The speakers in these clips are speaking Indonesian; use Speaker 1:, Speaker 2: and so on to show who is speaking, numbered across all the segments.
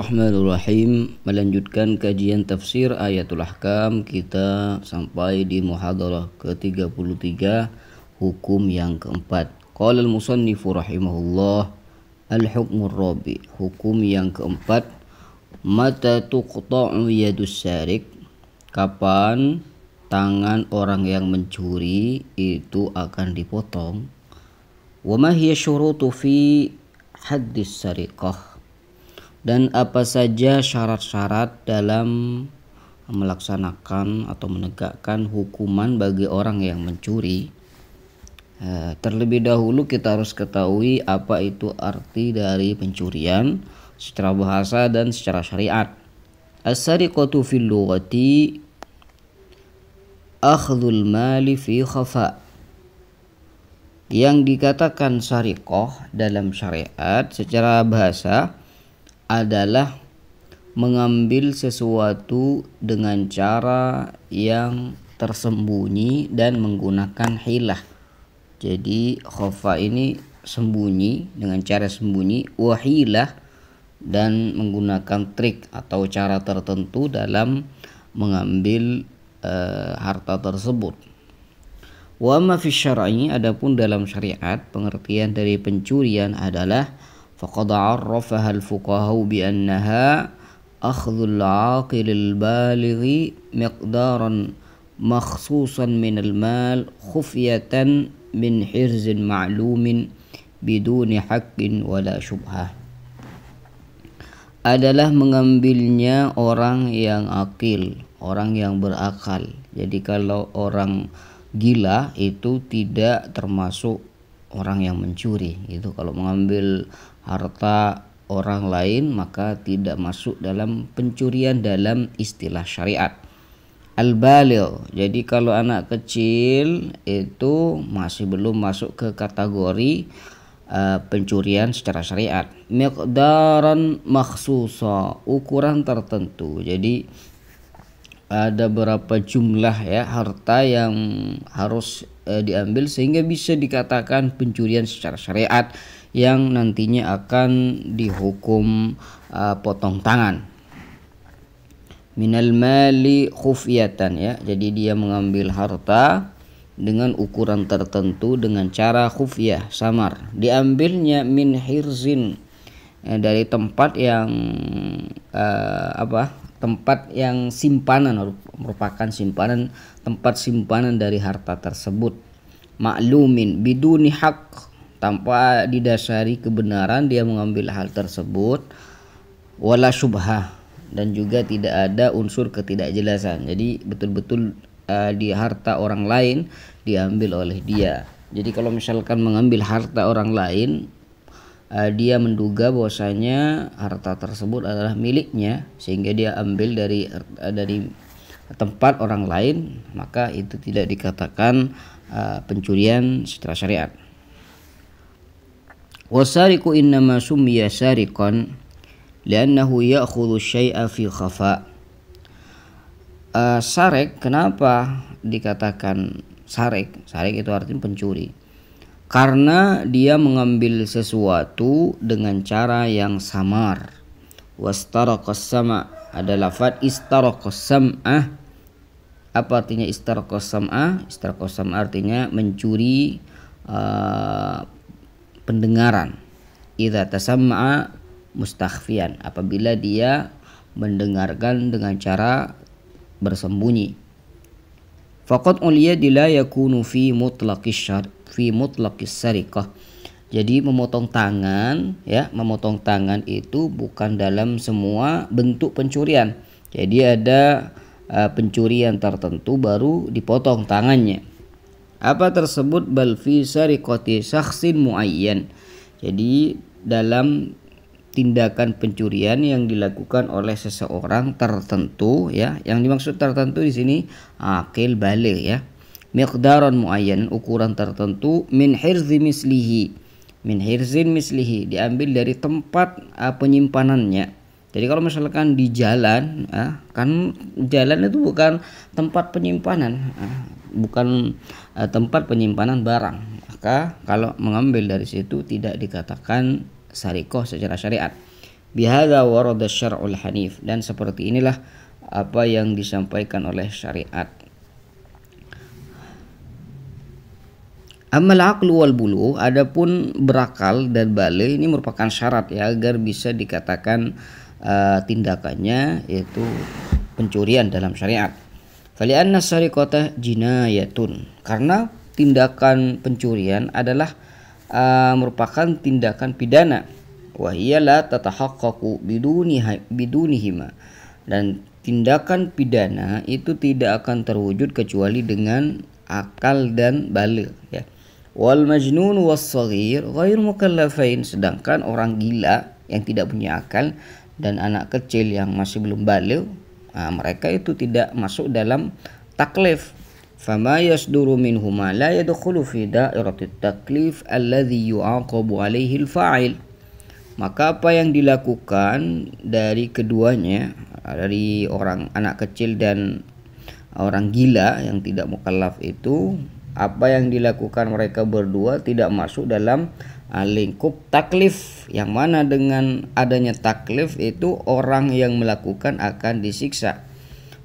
Speaker 1: Bismillahirrahmanirrahim. Melanjutkan kajian tafsir Ayatul Ahkam, kita sampai di muhadarah ke-33, hukum yang keempat. Qala al-musannifu rahimahullah, al-hukmur rabi, hukum yang keempat. Mata tuqta'u yadus sarik, kapan tangan orang yang mencuri itu akan dipotong. Wa ma hiya syurutu fi haddis sariqah, dan apa saja syarat-syarat dalam melaksanakan atau menegakkan hukuman bagi orang yang mencuri. Terlebih dahulu kita harus ketahui apa itu arti dari pencurian secara bahasa dan secara syariat. As-sariqatu fil lughati akhdhul mali fi khafa. Yang dikatakan sariqah dalam syariat secara bahasa adalah mengambil sesuatu dengan cara yang tersembunyi dan menggunakan hilah. Jadi khafa ini sembunyi, dengan cara sembunyi, wahilah, dan menggunakan trik atau cara tertentu dalam mengambil harta tersebut. Wa ma fi syar'i, adapun dalam syariat pengertian dari pencurian adalah faqad 'arrafaha al-fuqaha bi annaha akhdhul 'aqilil balighi miqdaran makhsusan min al-mal khufyatan min hirzin ma'lumin biduni haqqin wala syubhah. Adalah mengambilnya orang yang akil, orang yang berakal. Jadi kalau orang gila itu tidak termasuk orang yang mencuri. Itu kalau mengambil harta orang lain maka tidak masuk dalam pencurian dalam istilah syariat. Al-baligh, jadi kalau anak kecil itu masih belum masuk ke kategori pencurian secara syariat. Miqdaran makhsusa, ukuran tertentu. Jadi ada berapa jumlah ya harta yang harus diambil sehingga bisa dikatakan pencurian secara syariat yang nantinya akan dihukum potong tangan. Minal mali khufyatan, ya. Jadi dia mengambil harta dengan ukuran tertentu dengan cara khufyah, samar. Diambilnya min hirzin, dari tempat yang tempat yang simpanan, merupakan simpanan, tempat simpanan dari harta tersebut. Ma'lumin biduni haq, tanpa didasari kebenaran dia mengambil hal tersebut. Wala syubhah, dan juga tidak ada unsur ketidakjelasan. Jadi betul-betul di harta orang lain diambil oleh dia. Jadi kalau misalkan mengambil harta orang lain, dia menduga bahwasanya harta tersebut adalah miliknya sehingga dia ambil dari tempat orang lain, maka itu tidak dikatakan pencurian secara syariat. Wasariqu innama summiya sariqan li'annahu ya'khudhu syai'a fi khafa. Sarik, kenapa dikatakan sarik? Sarik itu artinya pencuri. Karena dia mengambil sesuatu dengan cara yang samar. Wastaraqas sama', ada lafaz istaraqas sam'ah. Apa artinya istaraqas sam'ah? Istaraqas sam'ah artinya mencuri pendengaran. Idza tasamma'a mustakhfiyan, apabila dia mendengarkan dengan cara bersembunyi. Faqad uliyadi la yakunu fi mutlaqis sariqah. Jadi memotong tangan, ya, memotong tangan itu bukan dalam semua bentuk pencurian. Jadi ada pencurian tertentu baru dipotong tangannya. Apa tersebut? Bal fi sariqati syakhsin muayyan. Jadi dalam tindakan pencurian yang dilakukan oleh seseorang tertentu, ya. Yang dimaksud tertentu di sini akil baligh, ya. Miqdaran muayyan, ukuran tertentu, min hirzi mislihi. Min hirzin mislihi, diambil dari tempat penyimpanannya. Jadi kalau misalkan di jalan, kan jalan itu bukan tempat penyimpanan, bukan tempat penyimpanan barang. Maka kalau mengambil dari situ tidak dikatakan sariqah secara syariat. Bihadza warada syar'ul hanif, dan seperti inilah apa yang disampaikan oleh syariat. Amal aqlu wal bulu, adapun berakal dan balik ini merupakan syarat ya agar bisa dikatakan tindakannya yaitu pencurian dalam syariat. Fali'anna sariqata jinayatun, karena tindakan pencurian adalah merupakan tindakan pidana. Wa hiya la tatahaqqaqu bidunihima, dan tindakan pidana itu tidak akan terwujud kecuali dengan akal dan baligh ya. Wal majnun was saghir ghair mukallafain, sedangkan orang gila yang tidak punya akal dan anak kecil yang masih belum baligh, mereka itu tidak masuk dalam taklif. Fama yasduru minhuma la yadkhulu fi dairatit taklif alladhi yu'aqabu alaihi al-fa'il. Maka apa yang dilakukan dari keduanya, dari orang anak kecil dan orang gila yang tidak mukallaf itu, apa yang dilakukan mereka berdua tidak masuk dalam lingkup taklif, yang mana dengan adanya taklif itu orang yang melakukan akan disiksa.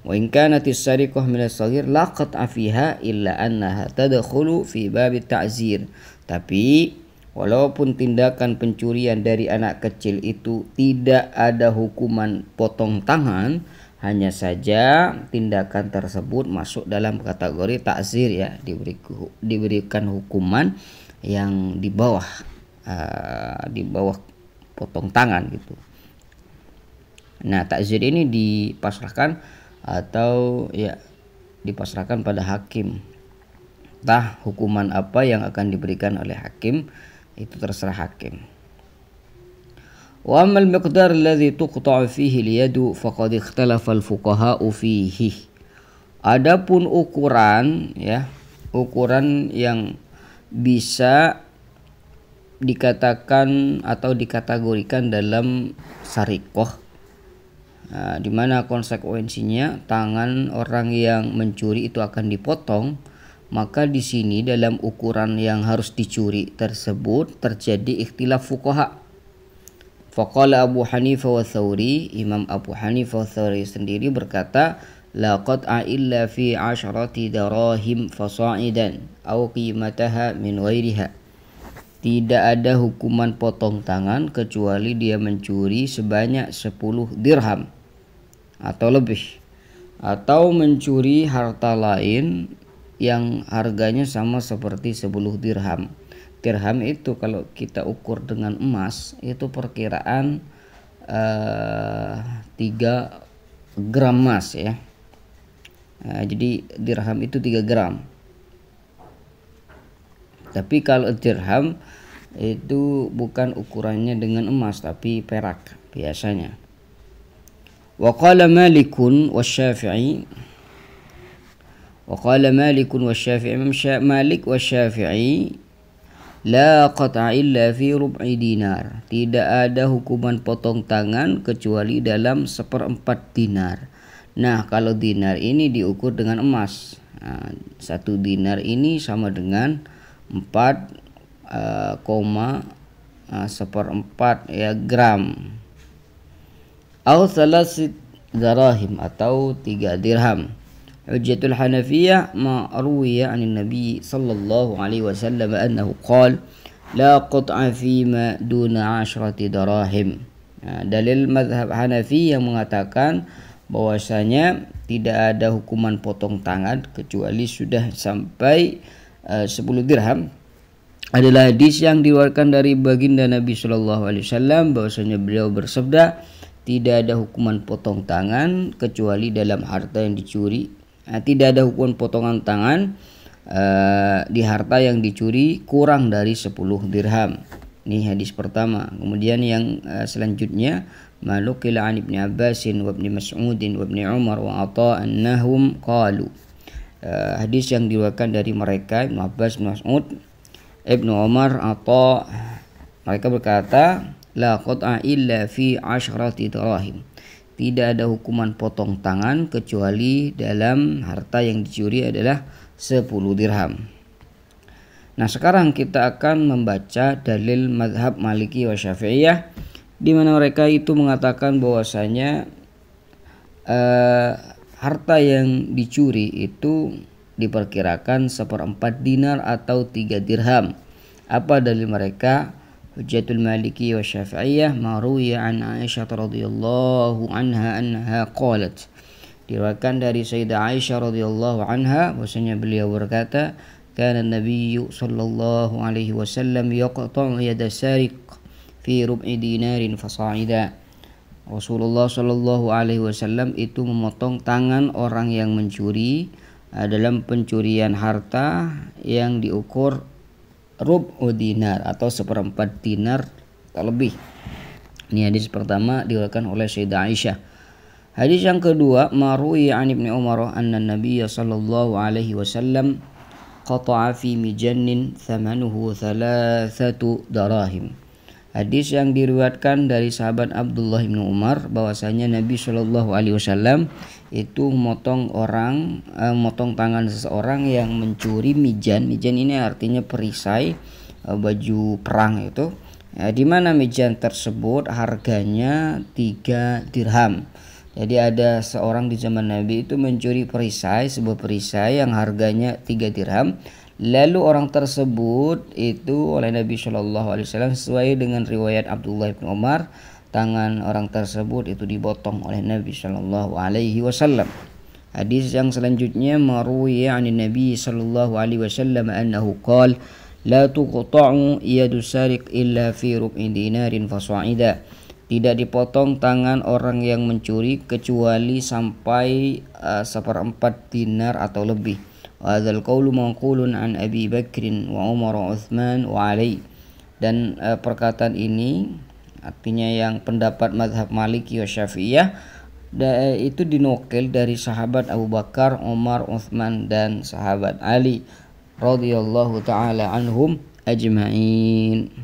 Speaker 1: Wa in kanatis sariqah minas saghir la qat'a fiha illa annaha tadkhulu fi babit ta'zir. Tapi walaupun tindakan pencurian dari anak kecil itu tidak ada hukuman potong tangan, hanya saja tindakan tersebut masuk dalam kategori ta'zir ya, diberikan hukuman yang di bawah potong tangan gitu. Nah, ta'zir ini dipasrahkan atau ya dipasrahkan pada hakim. Entah hukuman apa yang akan diberikan oleh hakim, itu terserah hakim. Wa amal miqdar alladhi tuqta'u fihi al-yadu faqad ikhtalafa al-fuqaha'u fihi. Adapun ukuran ya, ukuran yang bisa dikatakan atau dikategorikan dalam sariqah, di mana konsekuensinya tangan orang yang mencuri itu akan dipotong, maka di sini dalam ukuran yang harus dicuri tersebut terjadi ikhtilaf fuqaha. Faqala Abu Hanifah wa Thawri, Imam Abu Hanifah wa Thawri sendiri berkata, la qat'a illa fi 'asharati darahim fasa'idan aw qimataha min ghairiha. Tidak ada hukuman potong tangan kecuali dia mencuri sebanyak 10 dirham atau lebih, atau mencuri harta lain yang harganya sama seperti 10 dirham. Dirham itu kalau kita ukur dengan emas itu perkiraan 3 gram emas ya. Jadi dirham itu 3 gram. Tapi kalau dirham itu bukan ukurannya dengan emas tapi perak biasanya. Wa qala Malikun wasy-Syafi'i, Imam Malik wasy-Syafi'i, la qat'a illa fi rub'i dinar. Tidak ada hukuman potong tangan kecuali dalam 1/4 dinar. Nah, kalau dinar ini diukur dengan emas. 1 dinar ini sama dengan 4,1/4 ya gram. Au thalath darahim, atau 3 dirham. Hujjatul Hanafiyah ma ruwiya 'anil Nabi sallallahu alaihi wasallam annahu qala la qat'a fi ma duna 'ashrati darahim. Dalil mazhab Hanafi yang mengatakan bahwasanya tidak ada hukuman potong tangan kecuali sudah sampai 10 dirham adalah hadis yang diriwayatkan dari baginda Nabi sallallahu alaihi wasallam bahwasanya beliau bersabda, tidak ada hukuman potong tangan kecuali dalam harta yang dicuri. Tidak ada hukuman potongan tangan di harta yang dicuri kurang dari 10 dirham. Ini hadis pertama. Kemudian yang selanjutnya, malukila an Ibnu Abbasin wa Ibnu Mas'udin wa Ibnu Umar wa Atha annahum qalu. Hadis yang diriwayatkan dari mereka Ibnu Abbas, Ibnu Mas'ud, Ibnu Umar, Atha, mereka berkata, la qat'a illa fi 'ashrati dirahim. Tidak ada hukuman potong tangan kecuali dalam harta yang dicuri adalah 10 dirham. Nah, sekarang kita akan membaca dalil mazhab Maliki wa Syafi'iyah di mana mereka itu mengatakan bahwasanya harta yang dicuri itu diperkirakan 1/4 dinar atau 3 dirham. Apa dalil mereka? Hujjatul Maliki wa Syafi'iyah marwiya an Aisyah radhiyallahu anha anha qalat. Diriwayatkan dari Sayyidah Aisyah radhiyallahu anha bahwasanya beliau berkata, kana Nabiyyu sallallahu alaihi wasallam yaqta'u yada sariq fi rub'i dinarin fasa'ida. Rasulullah sallallahu alaihi wasallam itu memotong tangan orang yang mencuri dalam pencurian harta yang diukur rub'u dinar atau 1/4 dinar atau lebih. Ini hadis pertama diriwayatkan oleh Sayyidah Aisyah. Hadis yang kedua, marwi an Ibnu Umar anna Nabiy sallallahu alaihi wasallam qata'a fi mijannin thamanuhu 3 darahim. Hadis yang diriwayatkan dari sahabat Abdullah bin Umar bahwasanya Nabi Shallallahu alaihi wasallam itu memotong tangan seseorang yang mencuri mijan. Mijan ini artinya perisai baju perang itu. Di mana mijan tersebut harganya 3 dirham. Jadi ada seorang di zaman Nabi itu mencuri sebuah perisai yang harganya 3 dirham. Lalu orang tersebut itu oleh Nabi Shallallahu alaihi wasallam sesuai dengan riwayat Abdullah bin Umar, tangan orang tersebut itu dipotong oleh Nabi Shallallahu alaihi wasallam. Hadis yang selanjutnya marwiya 'an Nabi Shallallahu alaihi wasallam annahu qala la tuqta'u yadu sariq illa fi rub'i dinarin fasa'ida. Tidak dipotong tangan orang yang mencuri kecuali sampai 1/4 dinar atau lebih. Hadzal qaulu manqulun an Abi Bakrin wa Umar wa Utsman wa Ali. Dan perkataan ini artinya yang pendapat mazhab Maliki wa Syafi'iyah itu dinukil dari sahabat Abu Bakar, Umar, Utsman dan sahabat Ali radhiyallahu taala anhum ajma'in.